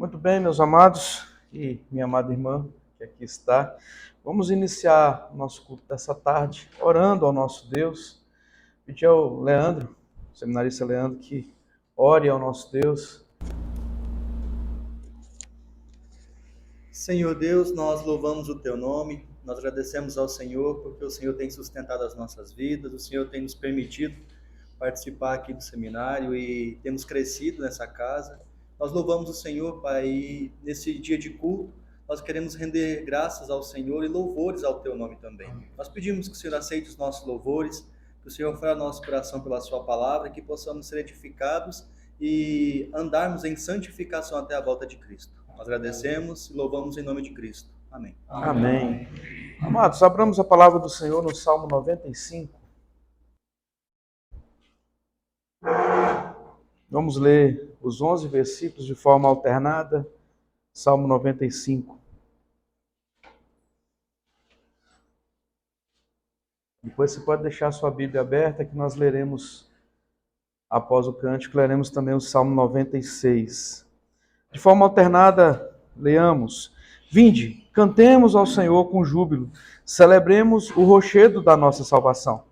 Muito bem, meus amados e minha amada irmã que aqui está. Vamos iniciar nosso culto dessa tarde orando ao nosso Deus. Pedir ao Leandro, o seminarista Leandro, que ore ao nosso Deus. Senhor Deus, nós louvamos o Teu nome, nós agradecemos ao Senhor porque o Senhor tem sustentado as nossas vidas, o Senhor tem nos permitido participar aqui do seminário e temos crescido nessa casa. Nós louvamos o Senhor, Pai, e nesse dia de culto nós queremos render graças ao Senhor e louvores ao Teu nome também. Nós pedimos que o Senhor aceite os nossos louvores, que o Senhor fale nosso coração pela Sua palavra, que possamos ser edificados e andarmos em santificação até a volta de Cristo. Nós agradecemos e louvamos em nome de Cristo. Amém. Amém. Amados, abramos a palavra do Senhor no Salmo 95. Vamos ler os 11 versículos de forma alternada. Salmo 95. Depois você pode deixar a sua Bíblia aberta que nós leremos, após o cântico, leremos também o Salmo 96. De forma alternada, leamos: Vinde, cantemos ao Senhor com júbilo, celebremos o rochedo da nossa salvação.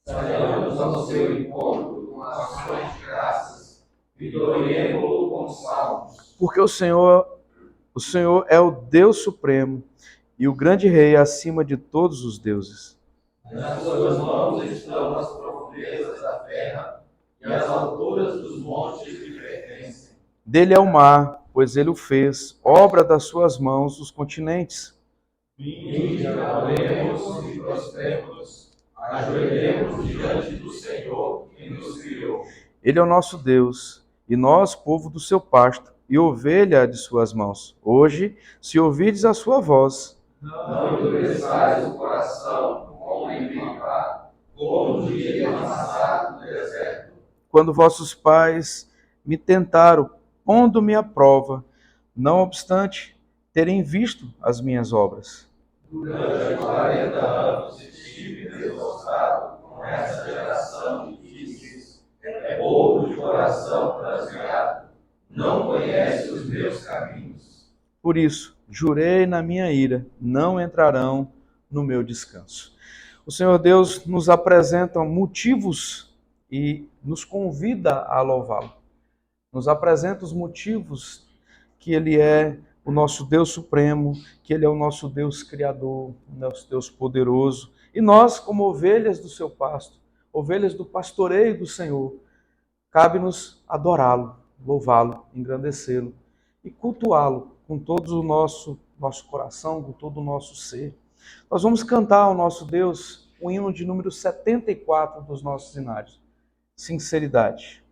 Saímos ao seu encontro com ações de graças, vitoriemo-lo com salmos. Porque o Senhor é o Deus supremo e o grande rei acima de todos os deuses. Nas suas mãos estão as profundezas da terra e as alturas dos montes lhe pertencem. Dele é o mar, pois ele o fez, obra das suas mãos os continentes. Vinde, adoremos e prostremos, ajoelhemos diante do Senhor que nos criou. Ele é o nosso Deus, e nós, povo do seu pasto, e ovelha de suas mãos. Hoje, se ouvirdes a sua voz, não endureçais o coração, como em Meribá, como no dia de Massá no deserto. Quando vossos pais me tentaram, pondo-me à prova, não obstante terem visto as minhas obras. Durante 40 anos estive desgostado com essa geração que diz: é povo de coração transviado, não conhece os meus caminhos. Por isso, jurei na minha ira, não entrarão no meu descanso. O Senhor Deus nos apresenta motivos e nos convida a louvá-lo. Nos apresenta os motivos que Ele é o nosso Deus supremo, que Ele é o nosso Deus criador, o nosso Deus poderoso. E nós, como ovelhas do seu pasto, ovelhas do pastoreio do Senhor, cabe-nos adorá-lo, louvá-lo, engrandecê-lo e cultuá-lo com todo o nosso coração, com todo o nosso ser. Nós vamos cantar ao nosso Deus o hino de número 74 dos nossos hinários. Sinceridade.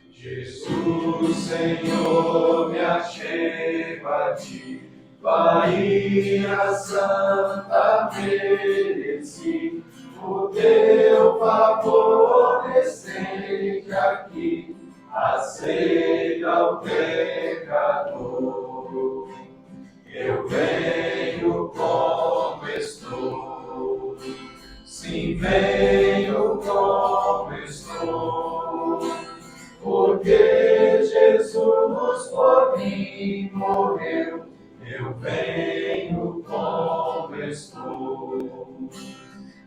Jesus, Senhor, me achego a ti, Bahia Santa mereci, o teu favor estende aqui, aceita o pecador. Eu venho como estou, sim, venho como estou, porque Jesus por mim morreu. Eu venho como estou.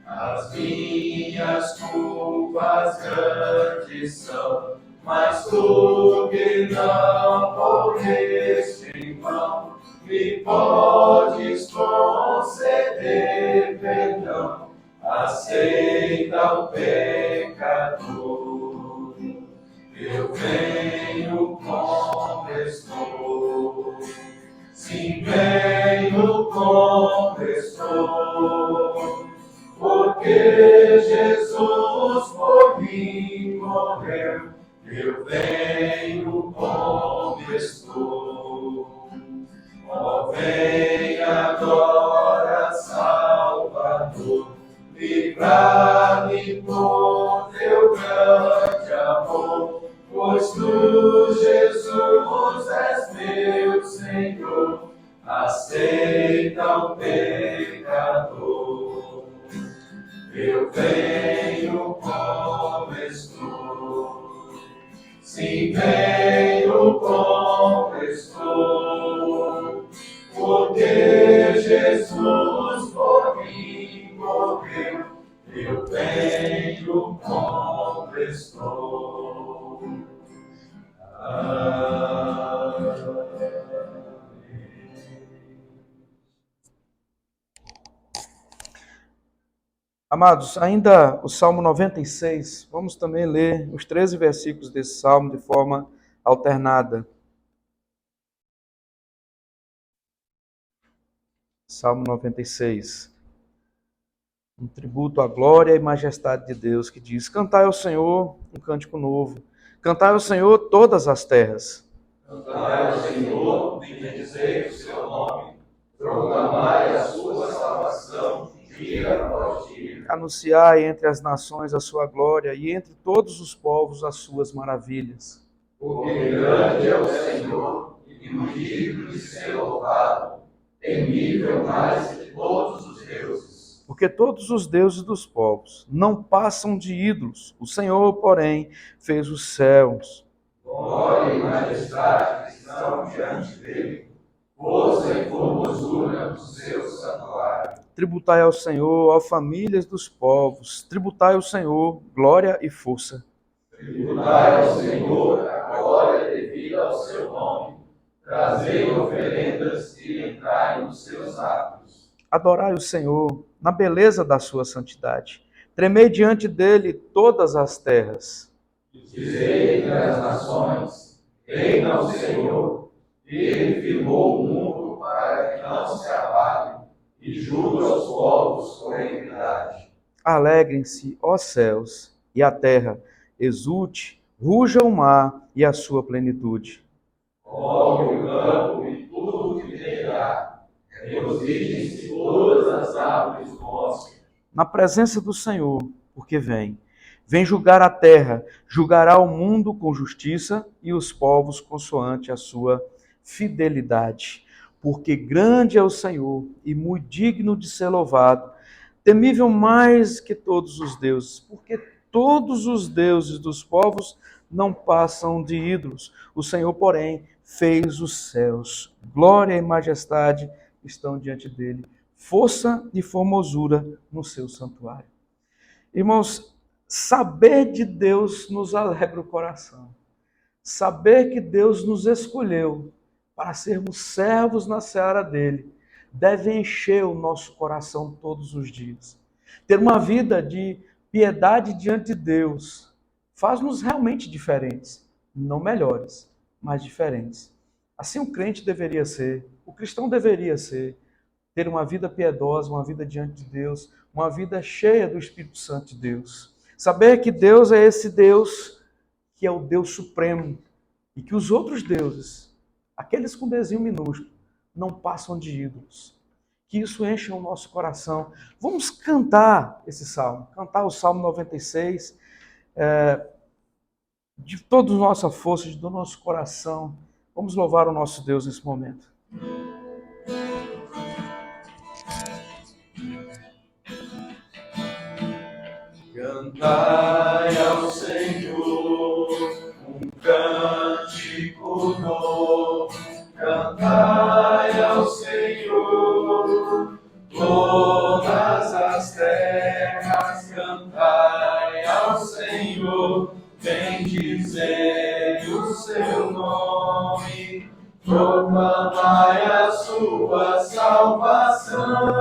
As minhas culpas grandes são, mas tu que não morreste em vão, me podes conceder perdão. Aceita o pecador. Eu venho como estou, sim, venho como estou, porque Jesus por mim morreu. Eu venho como estou. Ó, vem agora, Salvador, livrar-me por teu grande amor, pois tu, Jesus, és meu Senhor. Aceita o pecador. pecador. Eu venho como estou, sim, venho como estou, porque Jesus por mim morreu. Eu venho como estou. Amados, ainda o Salmo 96, vamos também ler os 13 versículos desse Salmo de forma alternada. Salmo 96. Um tributo à glória e majestade de Deus, que diz: Cantai ao Senhor um cântico novo. Cantai ao Senhor todas as terras. Cantai ao Senhor, bendizei o seu nome, proclamai a sua salvação, dia após dia. Anunciai entre as nações a sua glória e entre todos os povos as suas maravilhas. Porque grande é o Senhor e muito digno de ser louvado, temível mais que todos os deuses. Porque todos os deuses dos povos não passam de ídolos. O Senhor, porém, fez os céus. Glória e majestade estão diante dele, força e formosura do seu santuário. Tributai ao Senhor, ó famílias dos povos, tributai ao Senhor glória e força. Tributai ao Senhor a glória devida ao seu nome, trazei oferendas e entrai nos seus átrios. Adorai o Senhor na beleza da sua santidade. Tremei diante dele todas as terras. Dizei entre as nações, reina o Senhor, ele firmou o mundo para que não se abale, e julga os povos com equidade. Alegrem-se, ó céus, e a terra, exulte, ruja o mar e a sua plenitude. Rogue o campo e tudo o que nele há, regozijem-se todas as árvores do bosque. Na presença do Senhor, porque vem julgar a terra, julgará o mundo com justiça e os povos consoante a sua fidelidade. Porque grande é o Senhor e muito digno de ser louvado, temível mais que todos os deuses, porque todos os deuses dos povos não passam de ídolos. O Senhor, porém, fez os céus. Glória e majestade estão diante dele, força e formosura no seu santuário. Irmãos, saber de Deus nos alegra o coração. Saber que Deus nos escolheu para sermos servos na seara dele deve encher o nosso coração todos os dias. Ter uma vida de piedade diante de Deus faz-nos realmente diferentes, não melhores, mas diferentes. Assim o crente deveria ser, o cristão deveria ser, ter uma vida piedosa, uma vida diante de Deus, uma vida cheia do Espírito Santo de Deus. Saber que Deus é esse Deus que é o Deus supremo e que os outros deuses, aqueles com desenho minúsculo, não passam de ídolos. Que isso enche o nosso coração. Vamos cantar esse salmo, cantar o Salmo 96, de toda a nossa força, de todo o nosso coração. Vamos louvar o nosso Deus nesse momento. Cantai ao Senhor um cântico novo, cantai ao Senhor todas as terras, cantai ao Senhor, bendizei o seu nome, proclamai a sua salvação.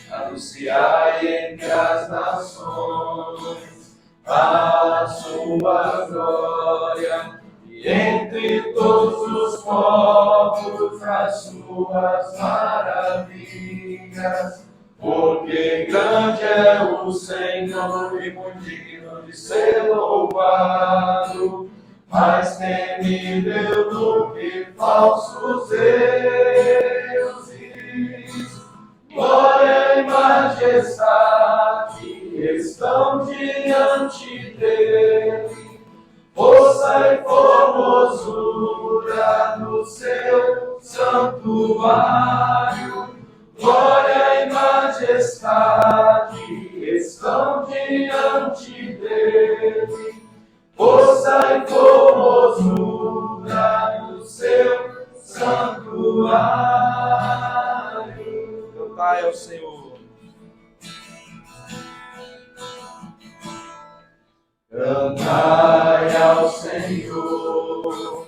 Anunciai entre as nações a sua glória, e entre todos os povos as suas maravilhas. Porque grande é o Senhor e muito digno de ser louvado, mais temível do que falsos deuses. Glória e majestade estão diante dele, força e formosura no seu santuário. majestade estão diante dele, força e formosura no seu santuário. Cantai ao Senhor. Cantai ao Senhor,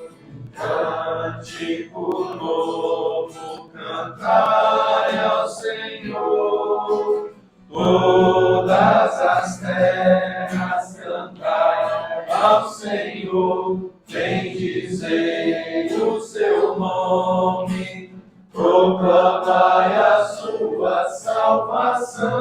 cântico novo, cantai ao Senhor, todas as terras cantai ao Senhor, bendizei o seu nome, proclamai a sua salvação.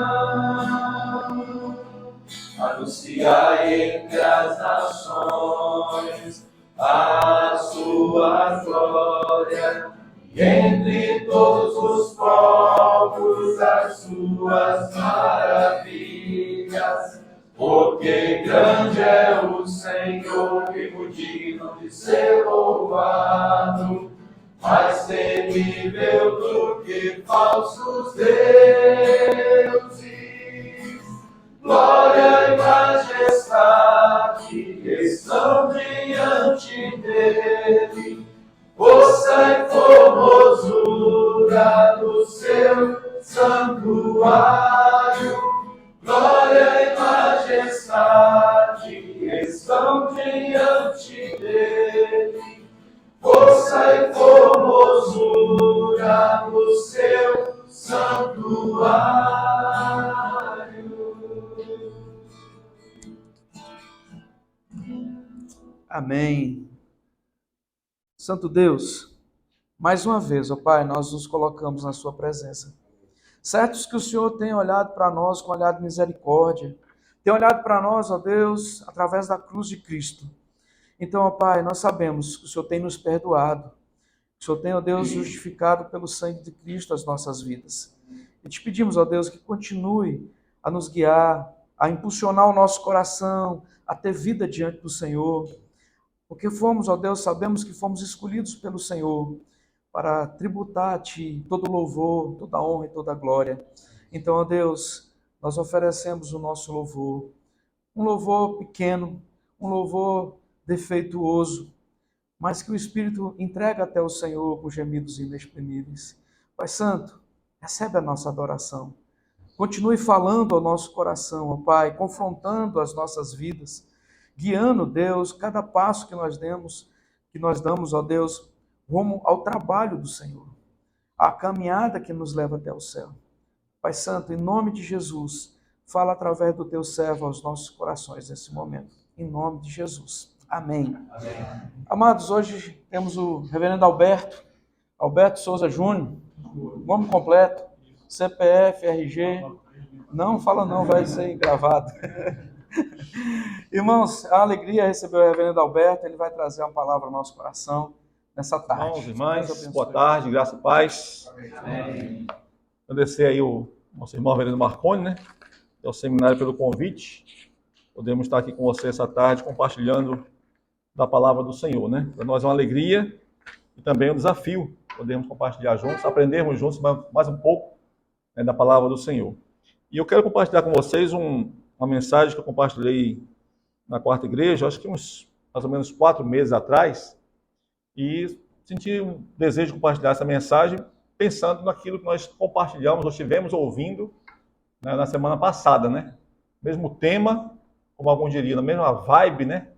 Anunciai entre as nações a sua glória, e entre todos os povos as suas maravilhas. Porque grande é o Senhor, vivo digno de ser louvado, mais temível do que falsos deuses. Glória e majestade estão diante dele, força e formosura no seu santuário. Glória e majestade estão diante dele, força e formosura no seu santuário. Amém. Santo Deus, mais uma vez, ó Pai, nós nos colocamos na sua presença. Certos que o Senhor tem olhado para nós com olhar de misericórdia, tem olhado para nós, ó Deus, através da cruz de Cristo. Então, ó Pai, nós sabemos que o Senhor tem nos perdoado, que o Senhor tem, ó Deus, justificado pelo sangue de Cristo as nossas vidas. E te pedimos, ó Deus, que continue a nos guiar, a impulsionar o nosso coração, a ter vida diante do Senhor. Porque fomos, ó Deus, sabemos que fomos escolhidos pelo Senhor para tributar a Ti todo louvor, toda honra e toda glória. Então, ó Deus, nós oferecemos o nosso louvor, um louvor pequeno, um louvor defeituoso, mas que o Espírito entrega até o Senhor com gemidos inexprimíveis. Pai Santo, recebe a nossa adoração. Continue falando ao nosso coração, ó Pai, confrontando as nossas vidas, guiando, Deus, cada passo que nós damos, ó Deus, rumo ao trabalho do Senhor, à caminhada que nos leva até o céu. Pai Santo, em nome de Jesus, fala através do teu servo aos nossos corações nesse momento. Em nome de Jesus. Amém. Amém. Amados, hoje temos o reverendo Alberto Souza Júnior, nome completo, CPF, RG. Não, fala não, vai ser gravado. Irmãos, a alegria é receber o reverendo Alberto, ele vai trazer uma palavra ao nosso coração nessa tarde. Irmãos, irmãs, boa tarde, graça e paz. Amém. Agradecer aí o nosso irmão reverendo Marconi, né, ao seminário pelo convite. Podemos estar aqui com você essa tarde compartilhando da palavra do Senhor, né? Para nós é uma alegria e também um desafio. Podemos compartilhar juntos, aprendermos juntos mais um pouco, né, da palavra do Senhor. E eu quero compartilhar com vocês uma mensagem que eu compartilhei na quarta igreja, acho que uns mais ou menos 4 meses atrás, e senti um desejo de compartilhar essa mensagem pensando naquilo que nós compartilhamos, ou estivemos ouvindo, né, na semana passada, né? Mesmo tema, como alguns diriam, na mesma vibe, né?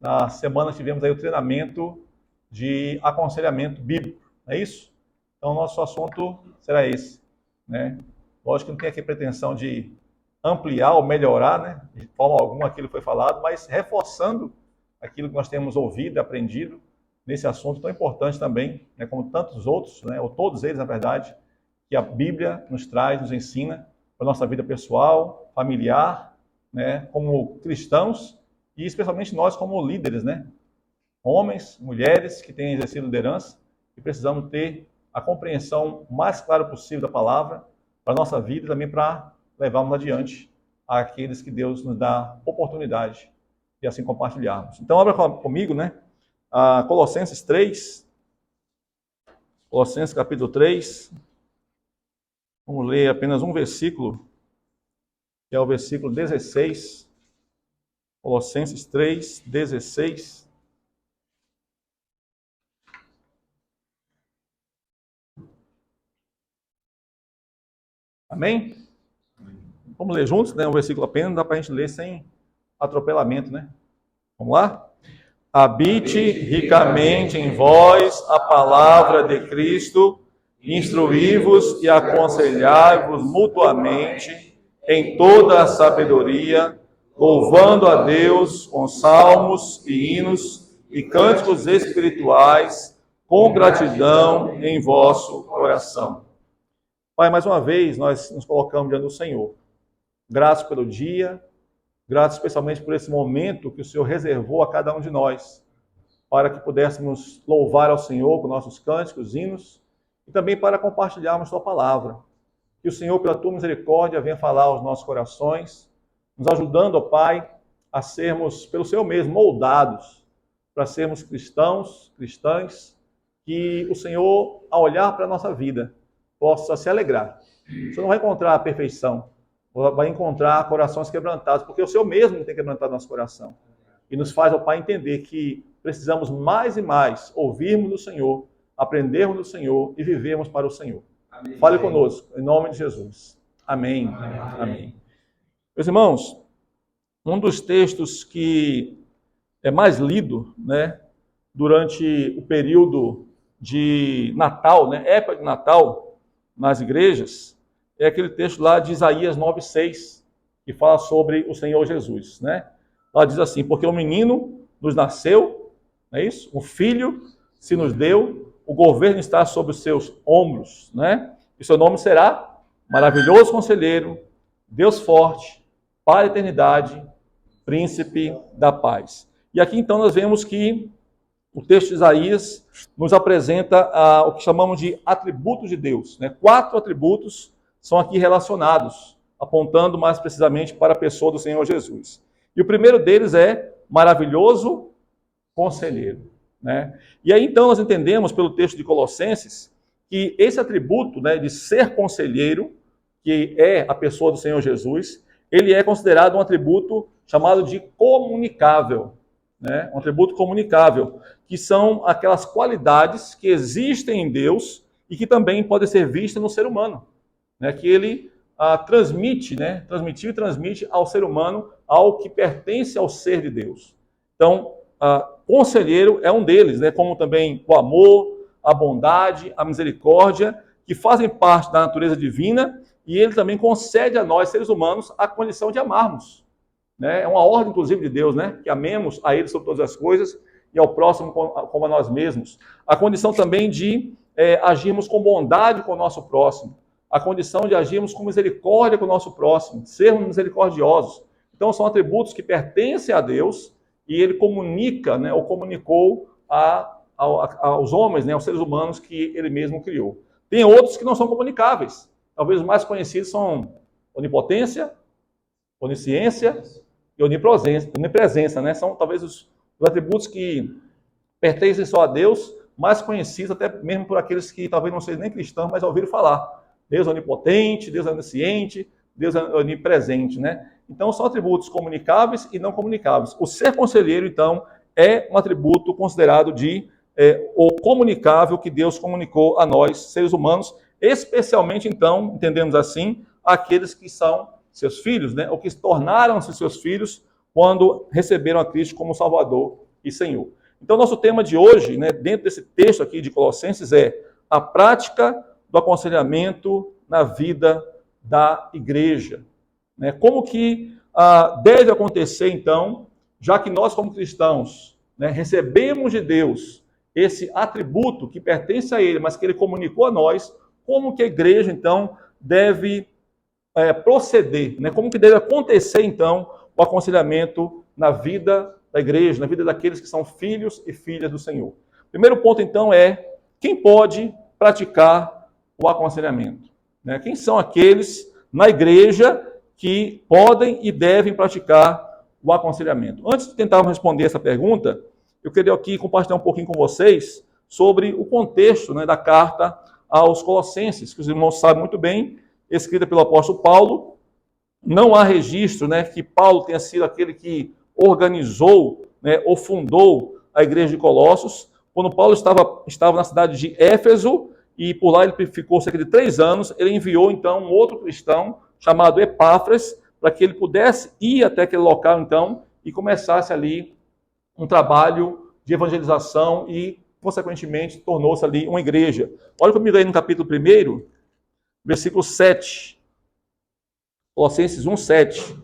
Na semana tivemos aí o treinamento de aconselhamento bíblico, não é isso? Então, o nosso assunto será esse, né? Lógico que não tem aqui pretensão de ampliar ou melhorar, né, de forma alguma aquilo que foi falado, mas reforçando aquilo que nós temos ouvido e aprendido nesse assunto tão importante também, né, como tantos outros, né, ou todos eles, na verdade, que a Bíblia nos traz, nos ensina para a nossa vida pessoal, familiar, né, como cristãos e especialmente nós como líderes, né, homens, mulheres que têm exercido liderança e precisamos ter a compreensão mais clara possível da palavra para a nossa vida e também para levarmos adiante àqueles que Deus nos dá oportunidade de assim compartilharmos. Então, abra comigo, né, a Colossenses 3, Colossenses capítulo 3, Vamos ler apenas um versículo, que é o versículo 16, Colossenses 3, 16. Amém? Vamos ler juntos, né? Um versículo apenas, dá para a gente ler sem atropelamento, né? Vamos lá? Habite ricamente em vós a palavra de Cristo, instruí-vos e aconselhai-vos mutuamente em toda a sabedoria, louvando a Deus com salmos e hinos e cânticos espirituais, com gratidão em vosso coração. Pai, mais uma vez nós nos colocamos diante do Senhor. Graças pelo dia, graças especialmente por esse momento que o Senhor reservou a cada um de nós, para que pudéssemos louvar ao Senhor com nossos cânticos, hinos, e também para compartilharmos Sua palavra. Que o Senhor, pela Tua misericórdia, venha falar aos nossos corações, nos ajudando, ó Pai, a sermos, pelo Senhor mesmo, moldados, para sermos cristãos, cristãs, que o Senhor, ao olhar para a nossa vida, possa se alegrar. Você não vai encontrar a perfeição, vai encontrar corações quebrantados, porque o Senhor mesmo tem quebrantado nosso coração. E nos faz, ó Pai, entender que precisamos mais e mais ouvirmos do Senhor, aprendermos do Senhor e vivermos para o Senhor. Amém. Fale conosco, em nome de Jesus. Amém. Amém. Amém. Meus irmãos, um dos textos que é mais lido, né, durante o período de Natal, né, época de Natal, nas igrejas, é aquele texto lá de Isaías 9:6, que fala sobre o Senhor Jesus, né? Lá diz assim: porque o menino nos nasceu, não é isso? Um filho se nos deu, o governo está sobre os seus ombros, né? E seu nome será Maravilhoso Conselheiro, Deus Forte, Pai da Eternidade, Príncipe da Paz. E aqui então nós vemos que o texto de Isaías nos apresenta o que chamamos de atributos de Deus, né? 4 atributos são aqui relacionados, apontando mais precisamente para a pessoa do Senhor Jesus. E o primeiro deles é Maravilhoso Conselheiro, né? E aí então nós entendemos pelo texto de Colossenses que esse atributo, né, de ser conselheiro, que é a pessoa do Senhor Jesus, ele é considerado um atributo chamado de comunicável, né? Um atributo comunicável, que são aquelas qualidades que existem em Deus e que também podem ser vistas no ser humano, né? Que ele transmite, né? Transmitiu e transmite ao ser humano algo que pertence ao ser de Deus. Então, conselheiro é um deles, né? Como também o amor, a bondade, a misericórdia, que fazem parte da natureza divina, e ele também concede a nós, seres humanos, a condição de amarmos, né? É uma ordem, inclusive, de Deus, né? Que amemos a Ele sobre todas as coisas e ao próximo como a nós mesmos. A condição também de agirmos com bondade com o nosso próximo. A condição de agirmos com misericórdia com o nosso próximo, sermos misericordiosos. Então, são atributos que pertencem a Deus e Ele comunica, né? Ou comunicou aos homens, né? Aos seres humanos que Ele mesmo criou. Tem outros que não são comunicáveis. Talvez os mais conhecidos são onipotência, onisciência e onipresença, né? São talvez os atributos que pertencem só a Deus, mais conhecidos até mesmo por aqueles que talvez não sejam nem cristãos, mas ouviram falar. Deus é onipotente, Deus é onisciente, Deus é onipresente, né? Então são atributos comunicáveis e não comunicáveis. O ser conselheiro, então, é um atributo considerado de o comunicável que Deus comunicou a nós, seres humanos, especialmente, então, entendemos assim, aqueles que são seus filhos, né? Ou que se tornaram-se seus filhos quando receberam a Cristo como Salvador e Senhor. Então, nosso tema de hoje, né, dentro desse texto aqui de Colossenses, é a prática do aconselhamento na vida da igreja, né? Como que deve acontecer, então, já que nós, como cristãos, né, recebemos de Deus esse atributo que pertence a Ele, mas que Ele comunicou a nós, como que a igreja, então, deve proceder, né? Como que deve acontecer, então, o aconselhamento na vida da igreja, na vida daqueles que são filhos e filhas do Senhor. Primeiro ponto, então, é quem pode praticar o aconselhamento, né? Quem são aqueles na igreja que podem e devem praticar o aconselhamento? Antes de tentarmos responder essa pergunta, eu queria aqui compartilhar um pouquinho com vocês sobre o contexto, né, da carta aos Colossenses, que os irmãos sabem muito bem escrita pelo apóstolo Paulo. Não há registro, né, que Paulo tenha sido aquele que organizou, né, ou fundou a igreja de Colossos. Quando Paulo estava na cidade de Éfeso, e por lá ele ficou cerca de 3 anos, ele enviou então um outro cristão chamado Epáfras, para que ele pudesse ir até aquele local então e começasse ali um trabalho de evangelização e, consequentemente, tornou-se ali uma igreja. Olha comigo aí no capítulo 1, versículo 7. Colossenses 1, 7.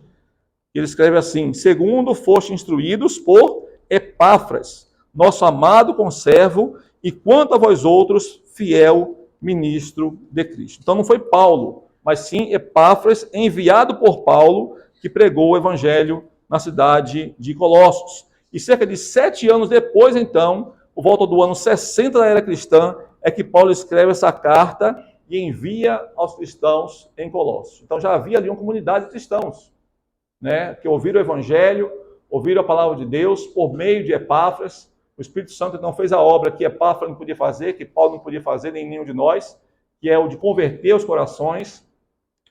Ele escreve assim: segundo foste instruídos por Epáfras, nosso amado conservo, e quanto a vós outros, fiel ministro de Cristo. Então não foi Paulo, mas sim Epáfras, enviado por Paulo, que pregou o evangelho na cidade de Colossos. E cerca de 7 anos depois, então, por volta do ano 60 da era cristã, é que Paulo escreve essa carta e envia aos cristãos em Colossos. Então já havia ali uma comunidade de cristãos, né, que ouviram o evangelho, ouviram a palavra de Deus por meio de Epáfras. O Espírito Santo então fez a obra que Epáfras não podia fazer, que Paulo não podia fazer, nem nenhum de nós, que é o de converter os corações.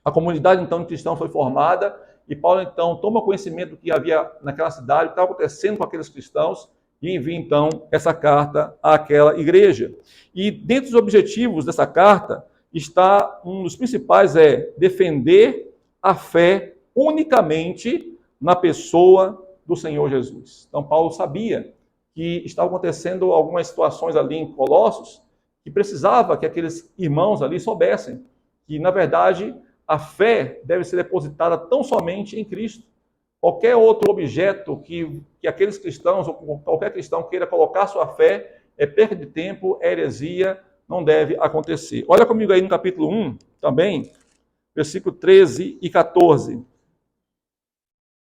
A comunidade então de cristãos foi formada e Paulo então toma conhecimento do que havia naquela cidade, o que estava acontecendo com aqueles cristãos, e envia então essa carta àquela igreja. E dentre os objetivos dessa carta está um dos principais, é defender a fé unicamente na pessoa do Senhor Jesus. Então Paulo sabia que estavam acontecendo algumas situações ali em Colossos que precisava que aqueles irmãos ali soubessem que, na verdade, a fé deve ser depositada tão somente em Cristo. Qualquer outro objeto que aqueles cristãos, ou qualquer cristão queira colocar sua fé, é perda de tempo, é heresia, não deve acontecer. Olha comigo aí no capítulo 1, também, versículo 13 e 14.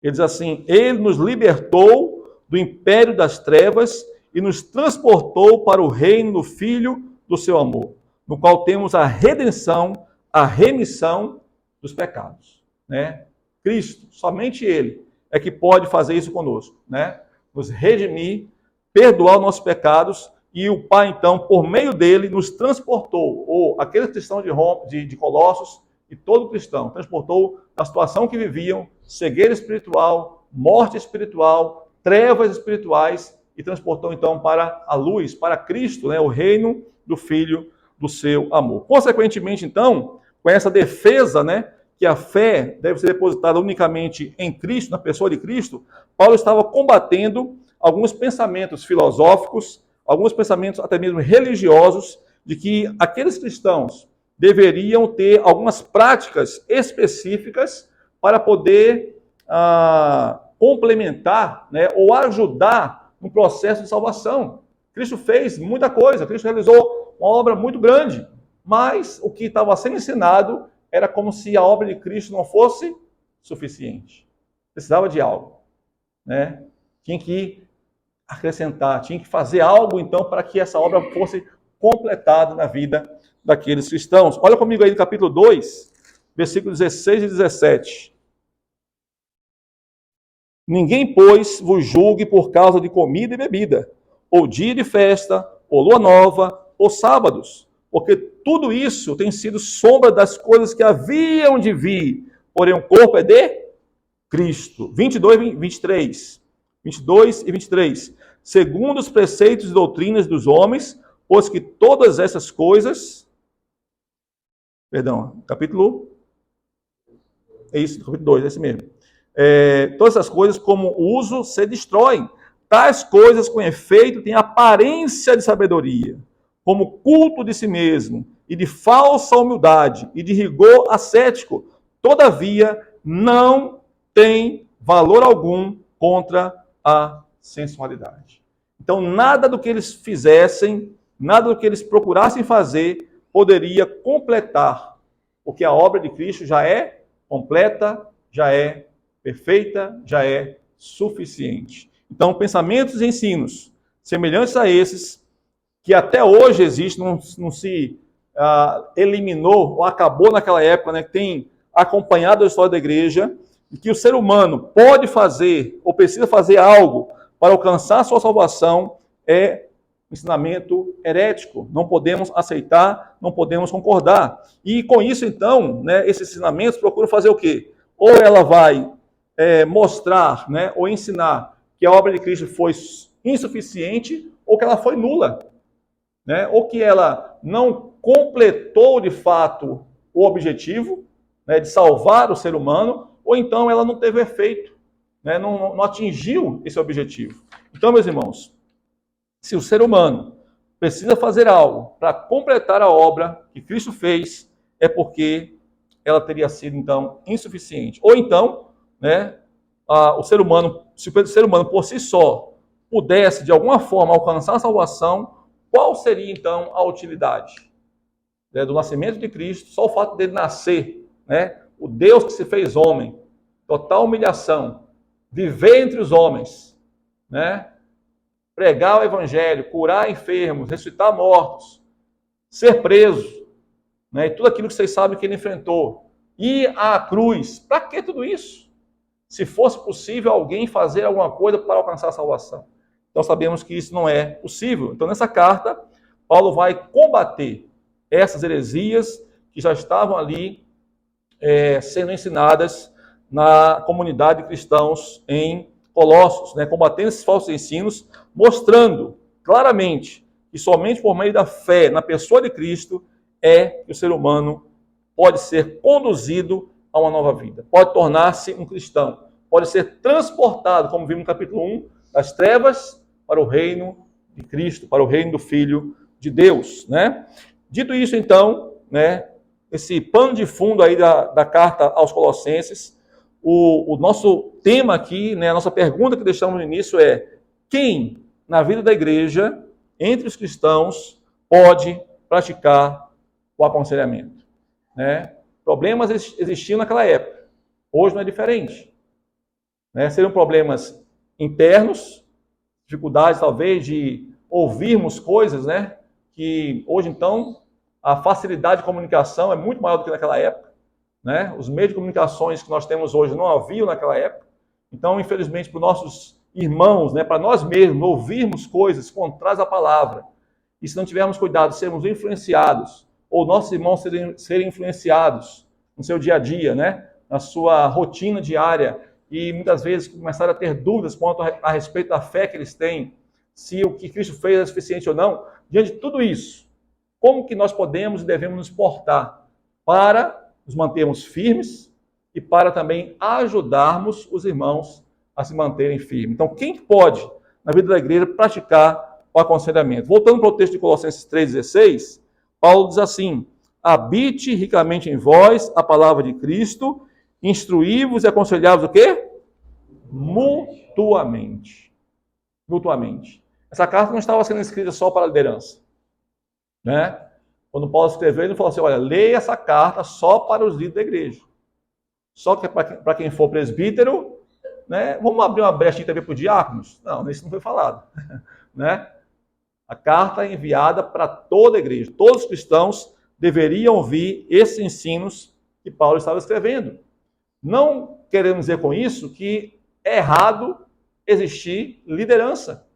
Ele diz assim: ele nos libertou do império das trevas e nos transportou para o reino do Filho do seu amor, no qual temos a redenção, a remissão dos pecados, né? Cristo, somente Ele é que pode fazer isso conosco, né? Nos redimir, perdoar os nossos pecados, e o Pai, então, por meio dele, nos transportou, ou aquele cristão de Colossos, e todo cristão, transportou da situação que viviam, cegueira espiritual, morte espiritual, trevas espirituais, e transportou então para a luz, para Cristo, né, o reino do Filho do seu amor. Consequentemente, então, com essa defesa, né, que a fé deve ser depositada unicamente em Cristo, na pessoa de Cristo, Paulo estava combatendo alguns pensamentos filosóficos, alguns pensamentos até mesmo religiosos, de que aqueles cristãos deveriam ter algumas práticas específicas para poder complementar, né, ou ajudar no processo de salvação. Cristo fez muita coisa, Cristo realizou uma obra muito grande, mas o que estava sendo ensinado era como se a obra de Cristo não fosse suficiente. Precisava de algo, né? Tinha que acrescentar, tinha que fazer algo então para que essa obra fosse completada na vida daqueles cristãos. Olha comigo aí no capítulo 2, versículos 16 e 17. Ninguém, pois, vos julgue por causa de comida e bebida, ou dia de festa, ou lua nova, ou sábados, porque tudo isso tem sido sombra das coisas que haviam de vir, porém o corpo é de Cristo. 22 e 23. 22 e 23. Segundo os preceitos e doutrinas dos homens, pois que todas essas coisas... Perdão, capítulo... É isso, capítulo 2, é esse mesmo. Todas essas coisas, como uso, se destroem. Tais coisas, com efeito, têm aparência de sabedoria, como culto de si mesmo, e de falsa humildade, e de rigor ascético. Todavia, não tem valor algum contra a sensualidade. Então, nada do que eles fizessem, nada do que eles procurassem fazer, poderia completar, porque a obra de Cristo já é completa, já é perfeita, já é suficiente. Então, pensamentos e ensinos semelhantes a esses, que até hoje existem, não se eliminou ou acabou naquela época, né, que tem acompanhado a história da igreja, e que o ser humano pode fazer ou precisa fazer algo para alcançar a sua salvação, é ensinamento herético. Não podemos aceitar, não podemos concordar. E com isso, então, né, esses ensinamentos procuram fazer o quê? Ou ela vai mostrar, né, ou ensinar que a obra de Cristo foi insuficiente, ou que ela foi nula, né, ou que ela não completou de fato o objetivo, né, de salvar o ser humano, ou então ela não teve efeito, né, não atingiu esse objetivo. Então, meus irmãos, se o ser humano precisa fazer algo para completar a obra que Cristo fez, é porque ela teria sido, então, insuficiente. Ou então, né, o ser humano, se o ser humano por si só pudesse, de alguma forma, alcançar a salvação, qual seria, então, a utilidade, né, do nascimento de Cristo? Só o fato dele nascer, né, o Deus que se fez homem, total humilhação, viver entre os homens, né, pregar o evangelho, curar enfermos, ressuscitar mortos, ser preso, né, e tudo aquilo que vocês sabem que ele enfrentou, ir à cruz. Para que tudo isso? Se fosse possível alguém fazer alguma coisa para alcançar a salvação. Então sabemos que isso não é possível. Então nessa carta, Paulo vai combater essas heresias que já estavam ali sendo ensinadas na comunidade de cristãos em Colossos, né, combatendo esses falsos ensinos, mostrando claramente que somente por meio da fé na pessoa de Cristo é que o ser humano pode ser conduzido a uma nova vida, pode tornar-se um cristão, pode ser transportado, como vimos no capítulo 1, das trevas para o reino de Cristo, para o reino do Filho de Deus, né? Dito isso, então, né, esse pano de fundo aí da carta aos Colossenses, o nosso tema aqui, né, a nossa pergunta que deixamos no início é: quem na vida da igreja, entre os cristãos, pode praticar o aconselhamento? Né? Problemas existiam naquela época, hoje não é diferente. Né? Seriam problemas internos, dificuldades talvez de ouvirmos coisas, né, que hoje então a facilidade de comunicação é muito maior do que naquela época. Né? Os meios de comunicações que nós temos hoje não haviam naquela época. Então, infelizmente, para os nossos irmãos, né, para nós mesmos, ouvirmos coisas contrárias à palavra, e se não tivermos cuidado, sermos influenciados, ou nossos irmãos serem influenciados no seu dia a dia, né, na sua rotina diária, e muitas vezes começarem a ter dúvidas quanto a respeito da fé que eles têm, se o que Cristo fez é suficiente ou não. Diante de tudo isso, como que nós podemos e devemos nos portar para nos mantermos firmes e para também ajudarmos os irmãos a se manterem firmes? Então, quem pode, na vida da igreja, praticar o aconselhamento? Voltando para o texto de Colossenses 3,16, Paulo diz assim: habite ricamente em vós a palavra de Cristo, instruí-vos e aconselhai-vos o quê? Mutuamente. Mutuamente. Essa carta não estava sendo escrita só para a liderança, né? Quando Paulo escreveu, ele falou assim: olha, leia essa carta só para os líderes da igreja. Só que para quem for presbítero, né, vamos abrir uma brechinha também para os diáconos? Não, isso não foi falado. Né? A carta é enviada para toda a igreja. Todos os cristãos deveriam ouvir esses ensinos que Paulo estava escrevendo. Não queremos dizer com isso que é errado existir liderança.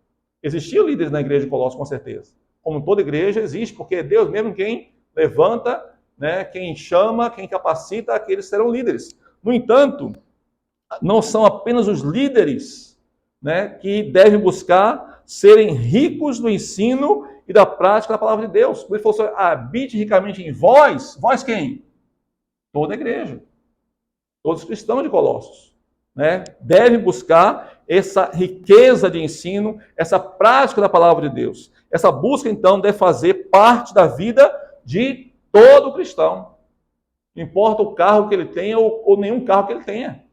Existiam líderes na igreja de Colossos, com certeza. Como toda igreja existe, porque é Deus mesmo quem levanta, né, quem chama, quem capacita aqueles que serão líderes. No entanto, não são apenas os líderes, né, que devem buscar serem ricos do ensino e da prática da palavra de Deus. Ele falou assim: habite ricamente em vós. Vós quem? Toda a igreja. Todos os cristãos de Colossos, né, devem buscar essa riqueza de ensino, essa prática da palavra de Deus. Essa busca, então, deve fazer parte da vida de todo cristão. Não importa o carro que ele tenha ou nenhum carro que ele tenha.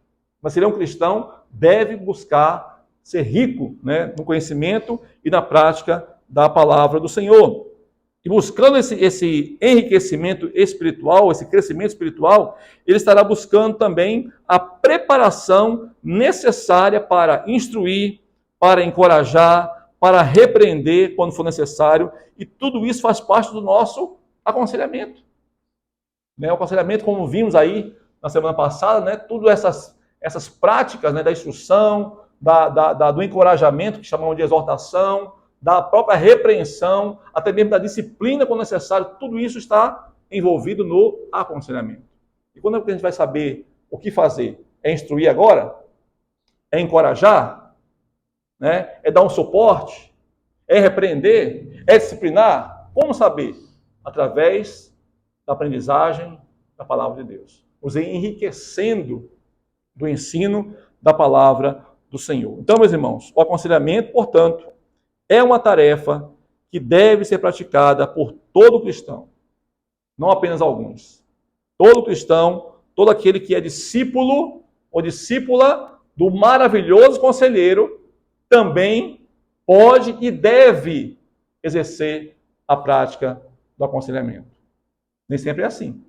Mas se ele é um cristão, deve buscar ser rico, né, no conhecimento e na prática da palavra do Senhor. E buscando esse enriquecimento espiritual, esse crescimento espiritual, ele estará buscando também a preparação necessária para instruir, para encorajar, para repreender quando for necessário, e tudo isso faz parte do nosso aconselhamento. Né? O aconselhamento, como vimos aí na semana passada, né? Tudo essas práticas, né, da instrução, do encorajamento, que chamamos de exortação, da própria repreensão, até mesmo da disciplina quando necessário, tudo isso está envolvido no aconselhamento. E quando é que a gente vai saber o que fazer? É instruir agora? É encorajar? Né? É dar um suporte? É repreender? É disciplinar? Como saber? Através da aprendizagem da palavra de Deus. Nos enriquecendo do ensino da palavra do Senhor. Então, meus irmãos, o aconselhamento, portanto, é uma tarefa que deve ser praticada por todo cristão, não apenas alguns. Todo cristão, todo aquele que é discípulo ou discípula do maravilhoso conselheiro, também pode e deve exercer a prática do aconselhamento. Nem sempre é assim,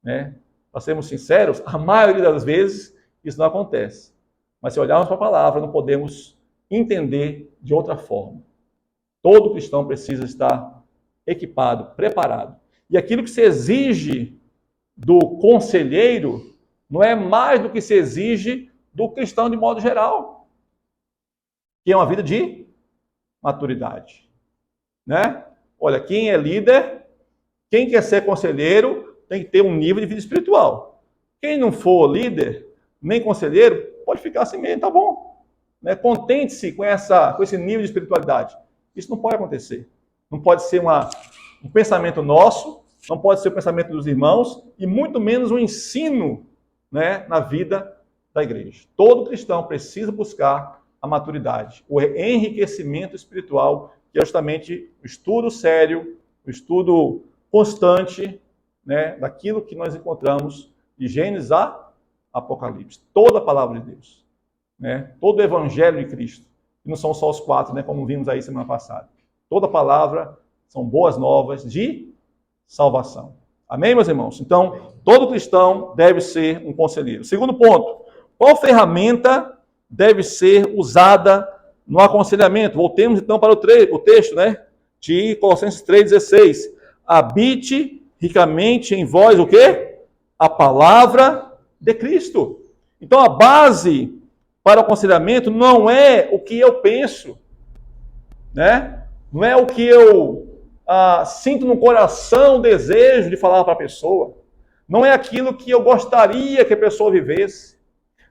né? Para sermos sinceros, a maioria das vezes isso não acontece. Mas se olharmos para a palavra, não podemos entender de outra forma. Todo cristão precisa estar equipado, preparado. E aquilo que se exige do conselheiro não é mais do que se exige do cristão de modo geral, que é uma vida de maturidade, né? Olha, quem é líder, quem quer ser conselheiro, tem que ter um nível de vida espiritual. Quem não for líder, nem conselheiro, pode ficar assim mesmo, tá bom. Né? Contente-se com esse nível de espiritualidade. Isso não pode acontecer. Não pode ser um pensamento nosso, não pode ser o pensamento dos irmãos, e muito menos um ensino, né, na vida da igreja. Todo cristão precisa buscar a maturidade, o enriquecimento espiritual, que é justamente o estudo sério, o estudo constante, né, daquilo que nós encontramos de Gênesis a Apocalipse. Toda a palavra de Deus, né, todo o evangelho de Cristo. E não são só os 4, né, como vimos aí semana passada. Toda a palavra são boas novas de salvação. Amém, meus irmãos? Então, todo cristão deve ser um conselheiro. Segundo ponto, qual ferramenta deve ser usada no aconselhamento? Voltemos então para o texto, né, de Colossenses 3,16. Habite ricamente em vós o quê? A palavra de Cristo. Então, a base para o aconselhamento não é o que eu penso, né? Não é o que eu sinto no coração o desejo de falar para a pessoa. Não é aquilo que eu gostaria que a pessoa vivesse.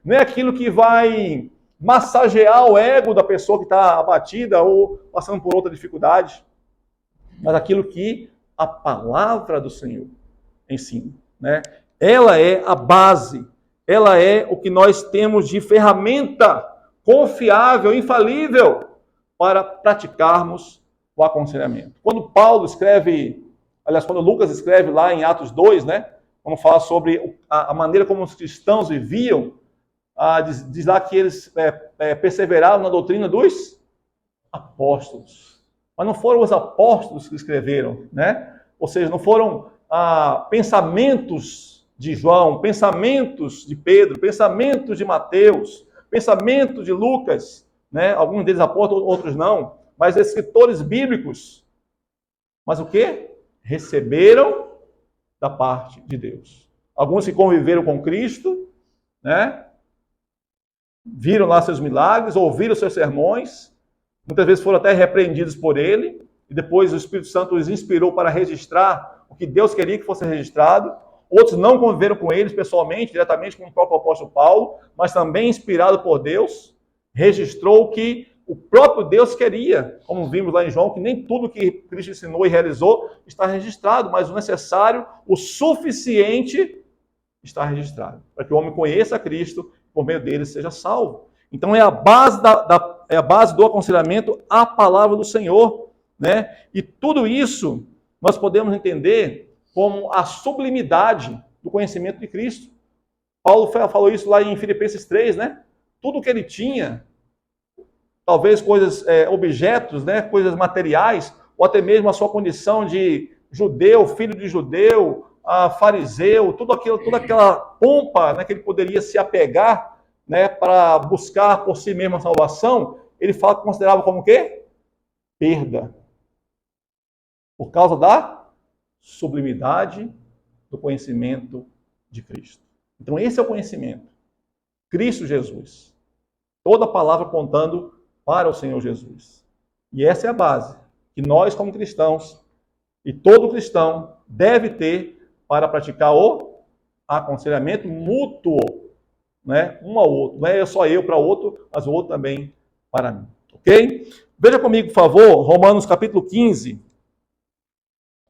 Não é aquilo que vai massagear o ego da pessoa que está abatida ou passando por outra dificuldade. Mas aquilo que a palavra do Senhor ensina, né? Ela é a base. Ela é o que nós temos de ferramenta confiável, infalível, para praticarmos o aconselhamento. Quando Paulo escreve, aliás, quando Lucas escreve lá em Atos 2, né, quando fala sobre a maneira como os cristãos viviam, diz lá que eles perseveraram na doutrina dos apóstolos. Mas não foram os apóstolos que escreveram, né? Ou seja, não foram pensamentos de João, pensamentos de Pedro, pensamentos de Mateus, pensamentos de Lucas, né? Alguns deles apóstolos, outros não, mas escritores bíblicos. Mas o quê? Receberam da parte de Deus. Alguns que conviveram com Cristo, né? Viram lá seus milagres, ouviram seus sermões, muitas vezes foram até repreendidos por ele, e depois o Espírito Santo os inspirou para registrar o que Deus queria que fosse registrado. Outros não conviveram com eles pessoalmente, diretamente como o próprio apóstolo Paulo, mas também inspirado por Deus, registrou o que o próprio Deus queria, como vimos lá em João, que nem tudo que Cristo ensinou e realizou está registrado, mas o necessário, o suficiente está registrado, para que o homem conheça Cristo, por meio dele seja salvo. Então é a base é a base do aconselhamento a palavra do Senhor, né? E tudo isso nós podemos entender como a sublimidade do conhecimento de Cristo. Paulo falou isso lá em Filipenses 3, né? Tudo que ele tinha, talvez coisas, objetos, né? Coisas materiais, ou até mesmo a sua condição de judeu, filho de judeu, fariseu, toda aquela pompa, né, que ele poderia se apegar, né, para buscar por si mesmo a salvação, ele considerava como o quê? Perda. Por causa da sublimidade do conhecimento de Cristo. Então esse é o conhecimento. Cristo Jesus. Toda a palavra apontando para o Senhor Jesus. E essa é a base que nós, como cristãos, e todo cristão deve ter para praticar o aconselhamento mútuo, né? Um ao outro. Não é só eu para o outro, mas o outro também para mim. Ok? Veja comigo, por favor, Romanos capítulo 15.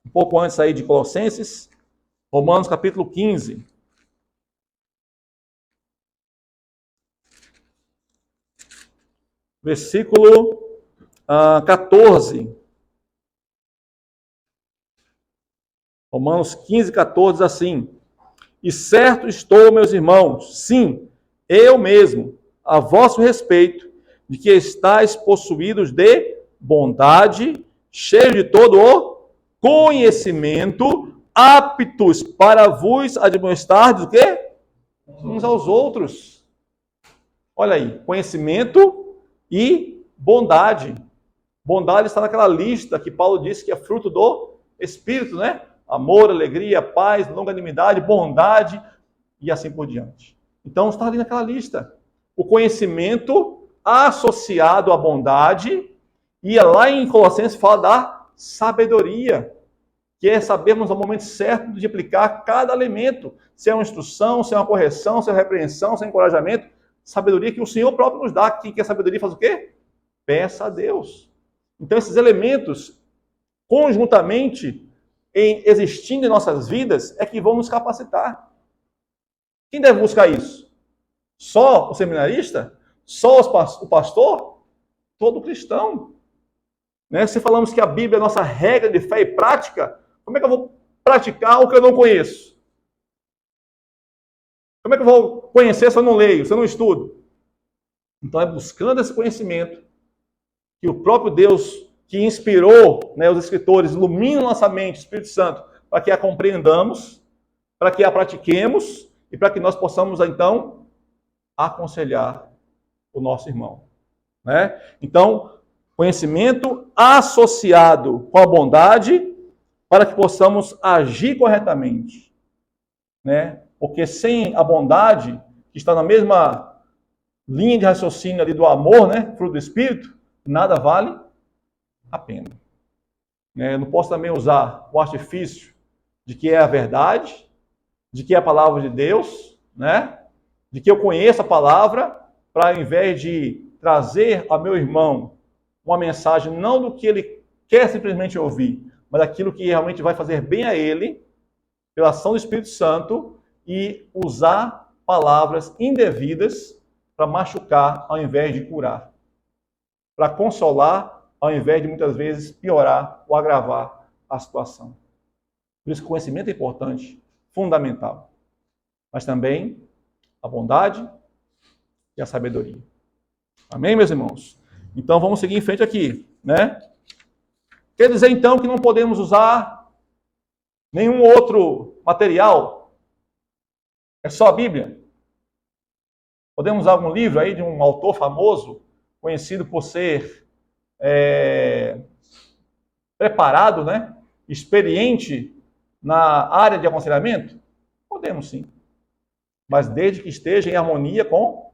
Um pouco antes aí de Colossenses. Romanos capítulo 15. Versículo 14. Romanos 15, 14, assim. E certo estou, meus irmãos, sim, eu mesmo, a vosso respeito, de que estáis possuídos de bondade, cheios de todo o conhecimento, aptos para vos admoestardes o quê? Uns aos outros. Olha aí, conhecimento e bondade. Bondade está naquela lista que Paulo disse que é fruto do Espírito, né? Amor, alegria, paz, longanimidade, bondade e assim por diante. Então está ali naquela lista. O conhecimento associado à bondade, e lá em Colossenses fala da sabedoria, que é sabermos o momento certo de aplicar cada elemento, se é uma instrução, se é uma correção, se é uma repreensão, se é um encorajamento, sabedoria que o Senhor próprio nos dá. Quem quer sabedoria faz o quê? Peça a Deus. Então esses elementos, conjuntamente, existindo em nossas vidas, é que vão nos capacitar. Quem deve buscar isso? Só o seminarista? Só o pastor? Todo cristão. Né? Se falamos que a Bíblia é a nossa regra de fé e prática, como é que eu vou praticar o que eu não conheço? Como é que eu vou conhecer se eu não leio, se eu não estudo? Então é buscando esse conhecimento que o próprio Deus que inspirou, né, os escritores, ilumina nossa mente, Espírito Santo, para que a compreendamos, para que a pratiquemos e para que nós possamos, então, aconselhar o nosso irmão. Né? Então, conhecimento associado com a bondade para que possamos agir corretamente. Né? Porque sem a bondade, que está na mesma linha de raciocínio ali do amor, né, fruto do Espírito, nada vale a pena. Eu não posso também usar o artifício de que é a verdade, de que é a palavra de Deus, né? De que eu conheço a palavra, para ao invés de trazer ao meu irmão uma mensagem não do que ele quer simplesmente ouvir, mas daquilo que realmente vai fazer bem a ele, pela ação do Espírito Santo, e usar palavras indevidas para machucar ao invés de curar, para consolar ao invés de muitas vezes piorar ou agravar a situação. Por isso que o conhecimento é importante, fundamental. Mas também a bondade e a sabedoria. Amém, meus irmãos? Então vamos seguir em frente aqui, né? Quer dizer então que não podemos usar nenhum outro material? É só a Bíblia? Podemos usar algum livro aí de um autor famoso, conhecido por ser preparado, né? Experiente na área de aconselhamento? Podemos sim. Mas desde que esteja em harmonia com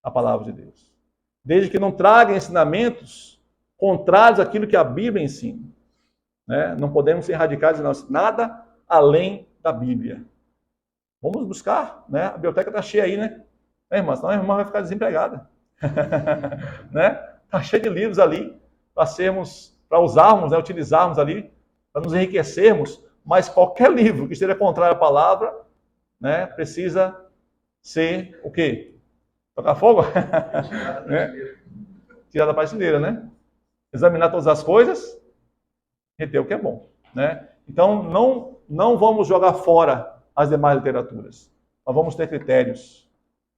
a palavra de Deus. Desde que não traga ensinamentos contrários àquilo que a Bíblia ensina. Né? Não podemos ser radicais em nada além da Bíblia. Vamos buscar, né? A biblioteca está cheia aí, né? Irmã, senão a irmã vai ficar desempregada. Né? Está cheio de livros ali para usarmos, né, utilizarmos ali, para nos enriquecermos, mas qualquer livro que esteja contrário à palavra, né, precisa ser o quê? Tocar fogo? Né? Tirar da prateleira, né? Examinar todas as coisas, reter o que é bom. Né? Então, não vamos jogar fora as demais literaturas. Nós vamos ter critérios.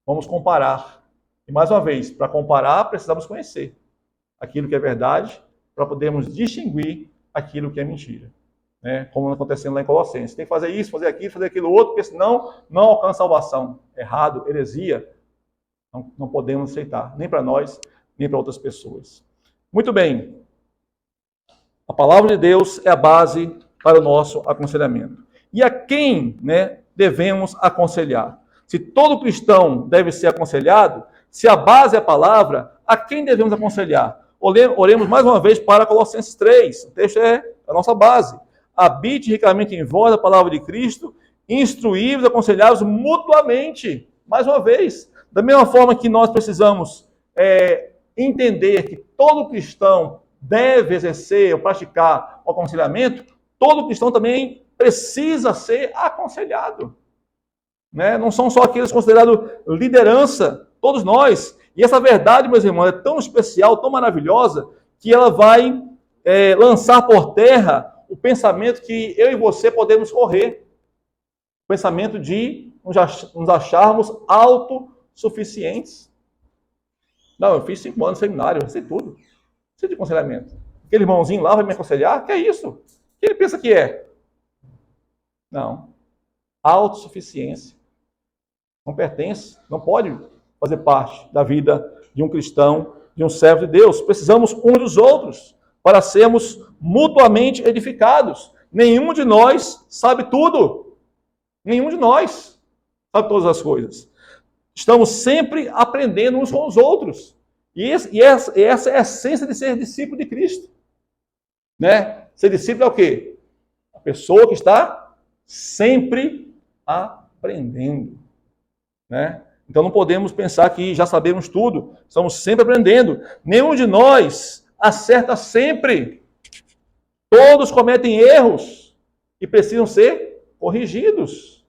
Vamos comparar. E mais uma vez, para comparar, precisamos conhecer aquilo que é verdade, para podermos distinguir aquilo que é mentira. Né? Como acontecendo lá em Colossenses. Tem que fazer isso, fazer aquilo, fazer aquilo outro, porque senão não alcança salvação. Errado, heresia, não podemos aceitar, nem para nós, nem para outras pessoas. Muito bem. A palavra de Deus é a base para o nosso aconselhamento. E a quem, né, devemos aconselhar? Se todo cristão deve ser aconselhado, se a base é a palavra, a quem devemos aconselhar? Oremos mais uma vez para Colossenses 3. O texto é a nossa base. Habite ricamente em vós a palavra de Cristo, instruí-vos, aconselhai-vos mutuamente. Mais uma vez, da mesma forma que nós precisamos entender que todo cristão deve exercer ou praticar o aconselhamento, todo cristão também precisa ser aconselhado. Né? Não são só aqueles considerados liderança, todos nós. E essa verdade, meus irmãos, é tão especial, tão maravilhosa, que ela vai lançar por terra o pensamento que eu e você podemos correr. O pensamento de nos acharmos autossuficientes. Não, eu fiz 5 anos de seminário, eu sei tudo. Sei de aconselhamento. Aquele irmãozinho lá vai me aconselhar? Que é isso? O que ele pensa que é? Não. Autossuficiência. Não pertence, não pode fazer parte da vida de um cristão, de um servo de Deus. Precisamos uns dos outros para sermos mutuamente edificados. Nenhum de nós sabe tudo. Nenhum de nós sabe todas as coisas. Estamos sempre aprendendo uns com os outros. E essa é a essência de ser discípulo de Cristo. Né? Ser discípulo é o quê? A pessoa que está sempre aprendendo. Né? Então não podemos pensar que já sabemos tudo. Estamos sempre aprendendo. Nenhum de nós acerta sempre. Todos cometem erros e precisam ser corrigidos.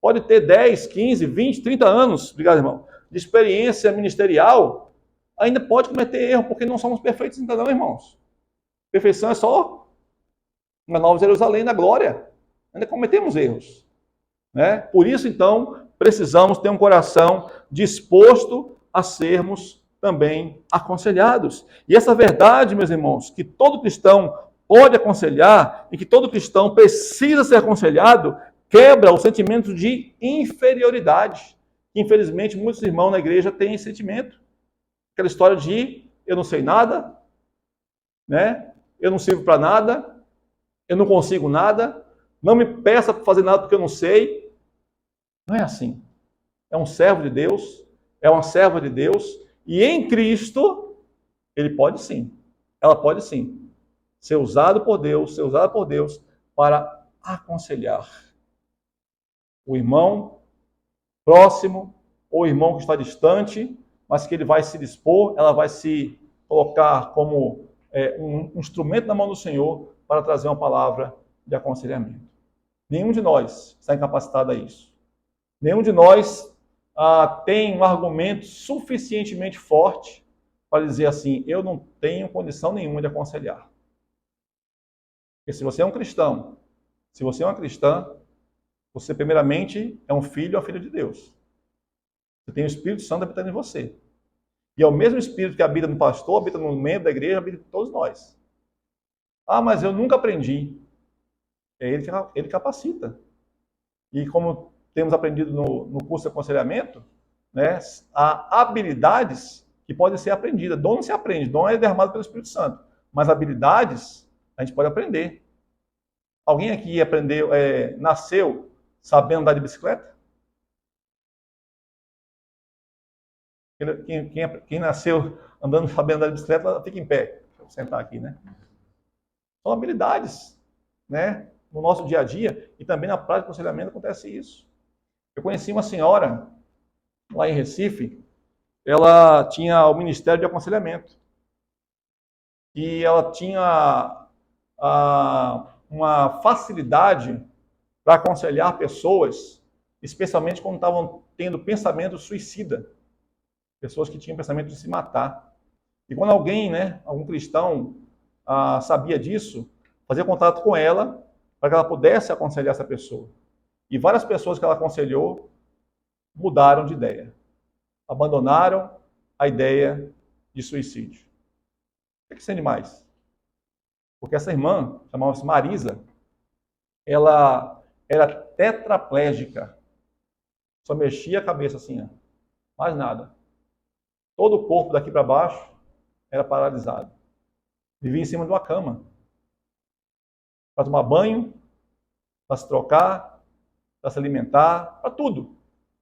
Pode ter 10, 15, 20, 30 anos, obrigado, irmão, de experiência ministerial, ainda pode cometer erro, porque não somos perfeitos ainda não, irmãos. Perfeição é só uma Nova Jerusalém na glória. Ainda cometemos erros. Né? Por isso, então, precisamos ter um coração disposto a sermos também aconselhados. E essa verdade, meus irmãos, que todo cristão pode aconselhar e que todo cristão precisa ser aconselhado, quebra o sentimento de inferioridade. Infelizmente, muitos irmãos na igreja têm esse sentimento. Aquela história de eu não sei nada, né? Eu não sirvo para nada, eu não consigo nada, não me peça para fazer nada porque eu não sei. Não é assim. É um servo de Deus, é uma serva de Deus, e em Cristo, ele pode sim, ela pode sim, ser usado por Deus, ser usada por Deus para aconselhar o irmão próximo, ou o irmão que está distante, mas que ele vai se dispor, ela vai se colocar como um instrumento na mão do Senhor para trazer uma palavra de aconselhamento. Nenhum de nós está incapacitado a isso. Nenhum de nós tem um argumento suficientemente forte para dizer assim, eu não tenho condição nenhuma de aconselhar. Porque se você é um cristão, se você é uma cristã, você primeiramente é um filho ou filha de Deus. Você tem o Espírito Santo habitando em você. E é o mesmo Espírito que habita no pastor, habita no membro da igreja, habita em todos nós. Ah, mas eu nunca aprendi. É ele capacita. E como temos aprendido no curso de aconselhamento, né, há habilidades que podem ser aprendidas. Dom não se aprende, dom é derramado pelo Espírito Santo. Mas habilidades a gente pode aprender. Alguém aqui aprendeu, nasceu sabendo andar de bicicleta? Quem nasceu andando sabendo andar de bicicleta, fica em pé. Deixa eu sentar aqui, né? São habilidades, né? No nosso dia a dia e também na prática de aconselhamento acontece isso. Eu conheci uma senhora lá em Recife, ela tinha o Ministério de Aconselhamento. E ela tinha uma facilidade para aconselhar pessoas, especialmente quando estavam tendo pensamento suicida. Pessoas que tinham pensamento de se matar. E quando alguém, né, algum cristão, sabia disso, fazia contato com ela para que ela pudesse aconselhar essa pessoa. E várias pessoas que ela aconselhou mudaram de ideia. Abandonaram a ideia de suicídio. O que é sente mais? Porque essa irmã, chamava-se Marisa, ela era tetraplégica. Só mexia a cabeça assim, ó. Mais nada. Todo o corpo daqui para baixo era paralisado. Vivia em cima de uma cama. Para tomar banho, para se trocar, para se alimentar, para tudo.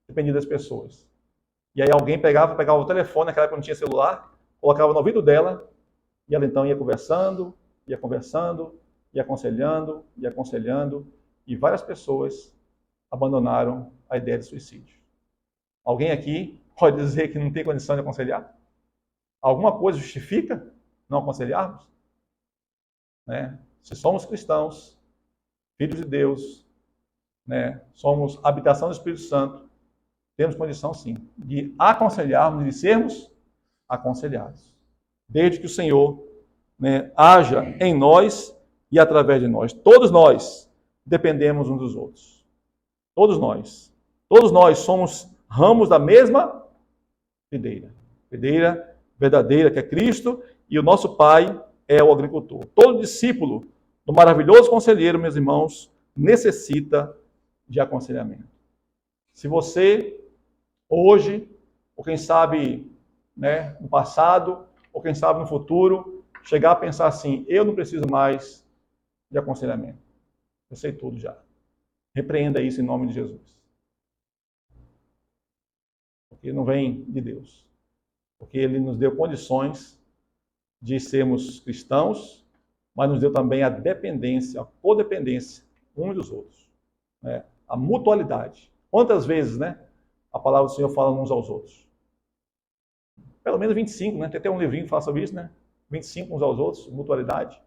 Dependia das pessoas. E aí alguém pegava o telefone, naquela época não tinha celular, colocava no ouvido dela E ela então ia conversando, e aconselhando, e várias pessoas abandonaram a ideia de suicídio. Alguém aqui pode dizer que não tem condição de aconselhar? Alguma coisa justifica não aconselharmos? Né? Se somos cristãos, filhos de Deus, né? Somos habitação do Espírito Santo, temos condição sim de aconselharmos e de sermos aconselhados. Desde que o Senhor, né, haja em nós e através de nós. Todos nós dependemos uns dos outros. Todos nós. Todos nós somos ramos da mesma videira. Videira verdadeira que é Cristo, e o nosso Pai é o agricultor. Todo discípulo do maravilhoso conselheiro, meus irmãos, necessita de aconselhamento. Se você, hoje, ou quem sabe, né, no passado, ou quem sabe no futuro, chegar a pensar assim, eu não preciso mais de aconselhamento. Eu sei tudo já. Repreenda isso em nome de Jesus. Porque não vem de Deus. Porque Ele nos deu condições de sermos cristãos, mas nos deu também a dependência, a codependência uns dos outros. Né? A mutualidade. Quantas vezes, né, a palavra do Senhor fala uns aos outros? Pelo menos 25, né? Tem até um livrinho que fala sobre isso, né? 25 uns aos outros, mutualidade.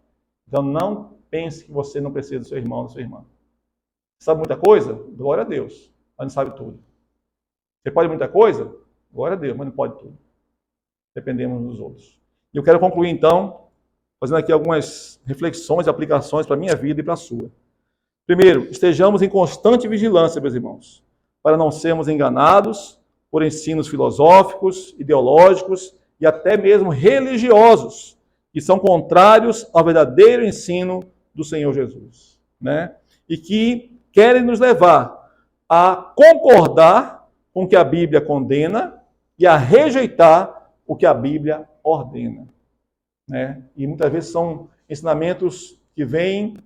Então não pense que você não precisa do seu irmão ou da sua irmã. Sabe muita coisa? Glória a Deus, mas não sabe tudo. Você pode muita coisa? Glória a Deus, mas não pode tudo. Dependemos uns dos outros. E eu quero concluir então, fazendo aqui algumas reflexões e aplicações para a minha vida e para a sua. Primeiro, estejamos em constante vigilância, meus irmãos, para não sermos enganados por ensinos filosóficos, ideológicos e até mesmo religiosos, que são contrários ao verdadeiro ensino do Senhor Jesus, né? E que querem nos levar a concordar com o que a Bíblia condena e a rejeitar o que a Bíblia ordena, né? E muitas vezes são ensinamentos que vêm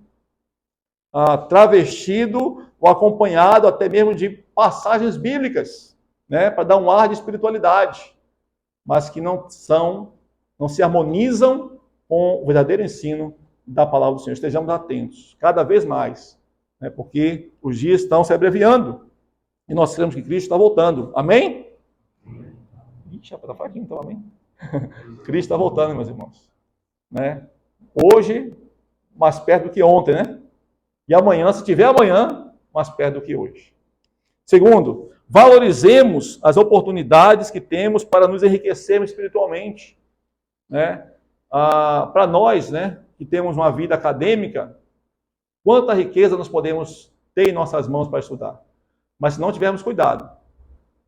travestido ou acompanhado até mesmo de passagens bíblicas, né, para dar um ar de espiritualidade, mas que não se harmonizam com o verdadeiro ensino da palavra do Senhor. Estejamos atentos, cada vez mais, né, porque os dias estão se abreviando e nós sabemos que Cristo está voltando. Amém? Ixi, está fraquinho, então, amém? Cristo está voltando, meus irmãos. Né? Hoje, mais perto do que ontem, né? E amanhã, se tiver amanhã, mais perto do que hoje. Segundo, valorizemos as oportunidades que temos para nos enriquecermos espiritualmente. Né? Para nós, né, que temos uma vida acadêmica, quanta riqueza nós podemos ter em nossas mãos para estudar. Mas se não tivermos cuidado,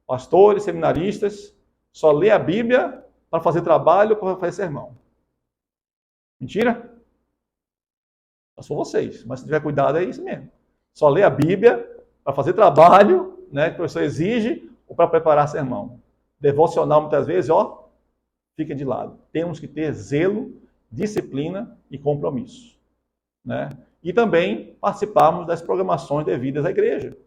pastores, seminaristas, só lê a Bíblia para fazer trabalho, para fazer sermão. Mentira? Só são vocês, mas se tiver cuidado é isso mesmo. Só lê a Bíblia para fazer trabalho, né, que o professor exige, ou para preparar sermão. Devocional, muitas vezes, fica de lado. Temos que ter zelo, disciplina e compromisso. Né? E também participarmos das programações devidas à igreja.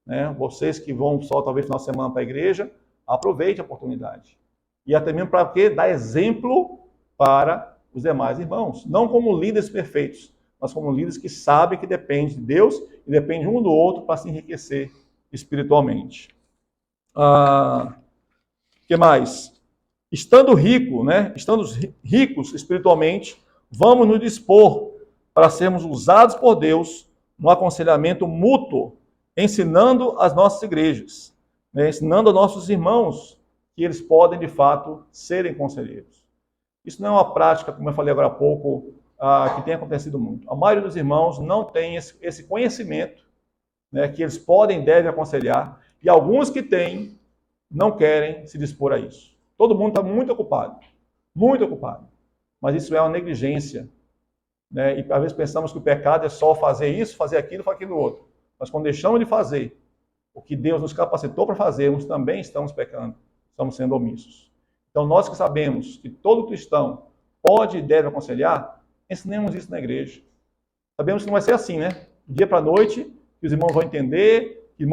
Né? Vocês que vão só, talvez, final de semana para a igreja, aproveite a oportunidade. E até mesmo para quê? Dar exemplo para os demais irmãos. Não como líderes perfeitos, mas como líderes que sabem que dependem de Deus e dependem um do outro para se enriquecer espiritualmente. Que mais? Estando rico, né? Estando ricos espiritualmente, vamos nos dispor para sermos usados por Deus no aconselhamento mútuo, ensinando as nossas igrejas, né? Ensinando aos nossos irmãos que eles podem, de fato, serem conselheiros. Isso não é uma prática, como eu falei agora há pouco, que tem acontecido muito. A maioria dos irmãos não tem esse conhecimento, né, que eles podem e devem aconselhar, e alguns que têm não querem se dispor a isso. Todo mundo está muito ocupado, mas isso é uma negligência, né, e às vezes pensamos que o pecado é só fazer isso, fazer aquilo outro, mas quando deixamos de fazer o que Deus nos capacitou para fazermos, também estamos pecando, estamos sendo omissos. Então nós que sabemos que todo cristão pode e deve aconselhar, ensinemos isso na igreja. Sabemos que não vai ser assim, né? De dia para a noite, que os irmãos vão entender, que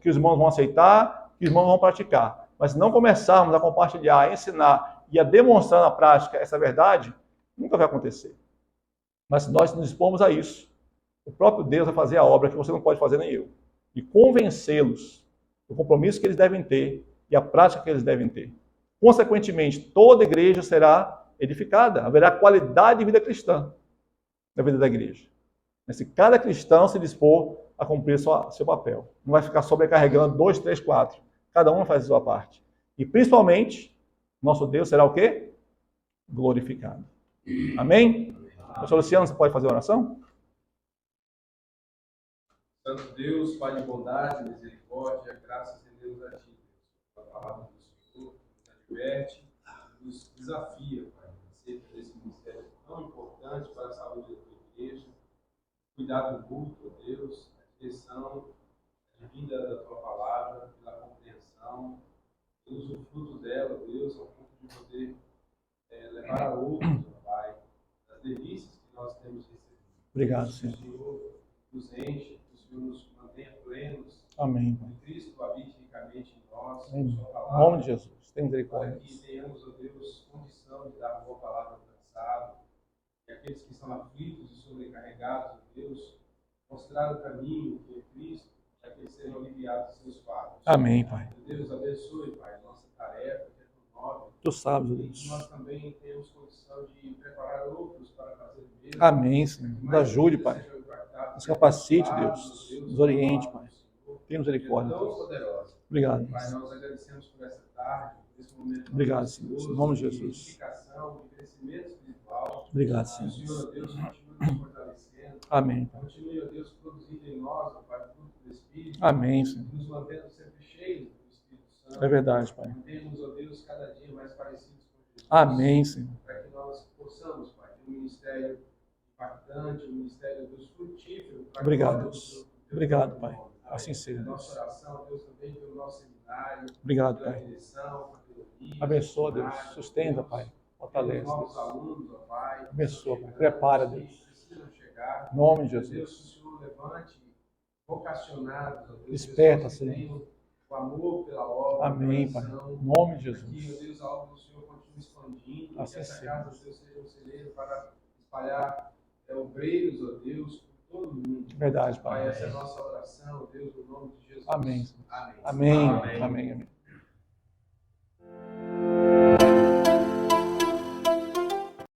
os irmãos vão aceitar, que os irmãos vão praticar. Mas se não começarmos a compartilhar, a ensinar e a demonstrar na prática essa verdade, Nunca vai acontecer. Mas se nós nos dispomos a isso, o próprio Deus vai fazer a obra que você não pode fazer nem eu. E convencê-los do compromisso que eles devem ter e a prática que eles devem ter. Consequentemente, toda igreja será edificada. Haverá qualidade de vida cristã na vida da igreja. Mas se cada cristão se dispor a cumprir seu papel. Não vai ficar sobrecarregando 2, 3, 4. Cada um faz a sua parte. E principalmente, nosso Deus será o quê? Glorificado. Amém? Pastor Luciano, você pode fazer a oração? Santo Deus, Pai de bondade, misericórdia, graças e Deus a Ti. A palavra do Senhor nos adverte, nos desafia, Pai, acerca desse ministério tão importante para a saúde da Tua igreja, cuidado mútuo, Deus, a direção divina da Tua palavra, pela compreensão, pelo usufruto dela, Deus, ao ponto de poder levar a outros, Pai, das delícias que nós temos recebido. Obrigado, Senhor. O Senhor nos enche, que o Senhor nos mantenha plenos. Amém. Que Cristo habite ricamente em nós, Em Sua palavra. nome de Jesus, tem Para misericórdia. que tenhamos, ó Deus, condição de dar a boa palavra cansado. E aqueles que estão aflitos e sobrecarregados, ó Deus, mostrar o caminho que é Cristo, para que eles sejam aliviados dos seus fardos. Amém, Pai. Que Deus abençoe, Pai, nossa tarefa, que é tão nobre. Tu sabes, E que Deus. nós também tenhamos condição de preparar outros para fazer o mesmo. Amém, Senhor. Nos ajude, Pai. Nos capacite, Deus. Nos oriente, Pai. Tem misericórdia. Obrigado. Pai, nós agradecemos por essa tarde, por esse momento. Obrigado, Senhor. Em nome de Jesus. Edificação, de crescimento espiritual. Obrigado, O Senhor. Senhor, ó Deus, continue nos fortalecendo. Amém, Pai. Continue, ó Deus, produzindo em nós, ó Pai, fruto do Espírito. Amém, Senhor. Nos mantendo sempre cheios do Espírito Santo. É verdade, Pai. Mantemos, ó Deus, cada dia mais parecidos com Jesus. Amém, Senhor. Para que nós possamos, Pai, ter um ministério impactante, um ministério, Deus, frutífero. Obrigado, Deus. Obrigado, Pai. Assim seja, Nossa Deus. oração, Deus, também pelo nosso seminário. Obrigado, Pela Pai. direção, patrulha, Abençoa, Deus. seminário, Sustenta, Deus, Pai. pelos Fortalece, novos Deus. alunos, ó Pai. Abençoa, Pai. Chegando, Prepara, que Deus. precisam chegar. Em nome de Deus, que o Jesus. Senhor levante vocacionados, ó Deus, Desperta, pessoas que Senhor. tenham o amor pela obra. Amém, Pai. Em nome de Que, ó Jesus. Deus, a obra do Senhor continue expandindo. Assim Que essa seja. casa, Deus, seja um celeiro para espalhar obreiros, ó Deus, por todo mundo. Verdade, Pai, Pai. essa é a nossa oração, Deus, no nome de Jesus. Amém. Amém. Amém. Amém. Amém.